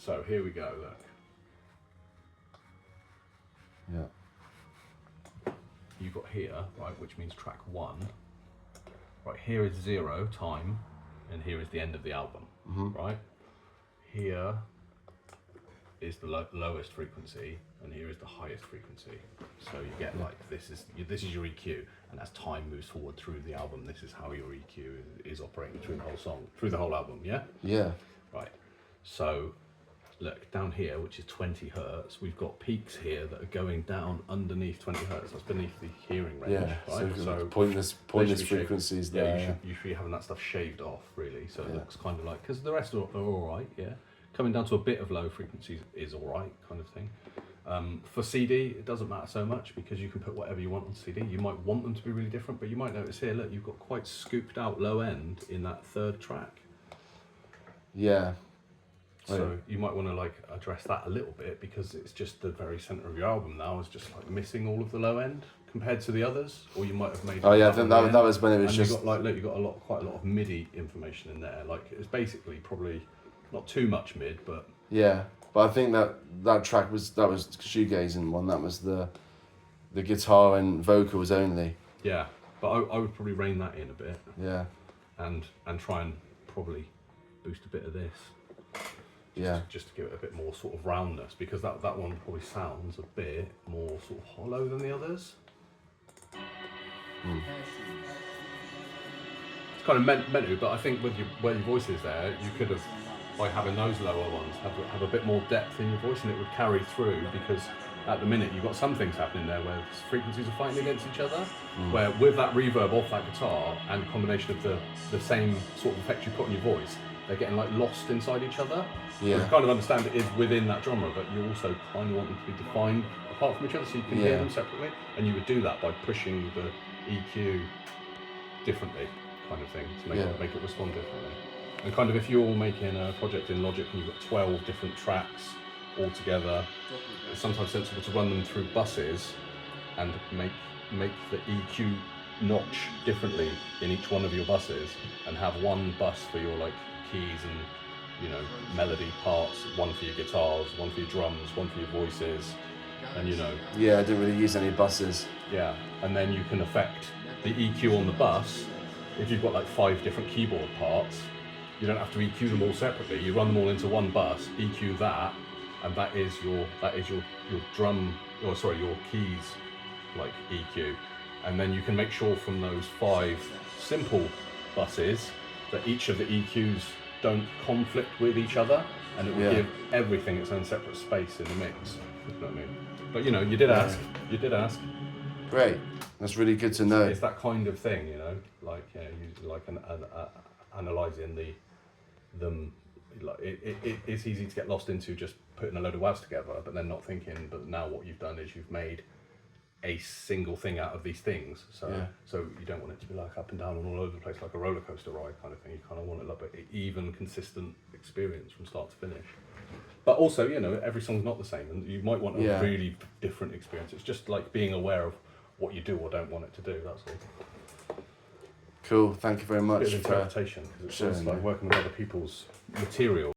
So here we go, look. Yeah. You've got here, right, which means track 1. Right, here is 0, time, and here is the end of the album, right? Here is the lowest frequency, and here is the highest frequency. So you get like, this is your EQ, and as time moves forward through the album, this is how your EQ is operating through the whole song, through the whole album, yeah? Yeah. Right, so look, down here, which is 20 hertz, we've got peaks here that are going down underneath 20 hertz. That's beneath the hearing range, Yeah. right? So pointless frequencies there. You should be having that stuff shaved off, really. So it looks kind of like, because the rest are all right, yeah. Coming down to a bit of low frequencies is all right, kind of thing. For CD, it doesn't matter so much because you can put whatever you want on CD. You might want them to be really different, but you might notice here, look, you've got quite scooped out low end in that third track. Yeah. So you might want to like address that a little bit because it's just the very center of your album now is just like missing all of the low end compared to the others, or you might have made. Oh yeah, I think that was when it was and just. You got like, look, you got quite a lot of MIDI information in there. Like it's basically probably not too much mid, but yeah. But I think that track was shoegazing one. That was the guitar and vocals only. Yeah, but I would probably rein that in a bit. Yeah. And try and probably boost a bit of this. Just to give it a bit more sort of roundness, because that one probably sounds a bit more sort of hollow than the others. It's kind of meant to, but I think with where your voice is there, you could have, by having those lower ones, have a bit more depth in your voice, and it would carry through, because at the minute you've got some things happening there where frequencies are fighting against each other, where with that reverb off that guitar and combination of the same sort of effect you put on your voice, they're getting like lost inside each other. Yeah. You kind of understand it is within that genre, but you also kind of want them to be defined apart from each other so you can hear them separately. And you would do that by pushing the EQ differently, kind of thing, to make it respond differently. And kind of if you're making a project in Logic and you've got 12 different tracks all together, it's sometimes sensible to run them through buses and make the EQ notch differently in each one of your buses, and have one bus for your like keys and melody parts, one for your guitars, one for your drums, one for your voices, and Yeah, I didn't really use any buses. Yeah, and then you can affect the EQ on the bus. If you've got like 5 different keyboard parts, you don't have to EQ them all separately. You run them all into one bus, EQ that, and that is your drum, or sorry, your keys like EQ. And then you can make sure from those 5 simple buses that each of the EQs don't conflict with each other, and it will give everything its own separate space in the mix. You know what I mean? But you did ask. You did ask. Great. That's really good to know. It's that kind of thing, like you like analysing them. Like it's easy to get lost into just putting a load of WAVs together, but then not thinking. But now what you've done is you've made a single thing out of these things, so you don't want it to be like up and down and all over the place like a roller coaster ride kind of thing. You kind of want it like an even, consistent experience from start to finish. But also, every song's not the same, and you might want a really different experience. It's just like being aware of what you do or don't want it to do. That's all. Cool. Thank you very much. It's a bit of interpretation, because it's like working with other people's material.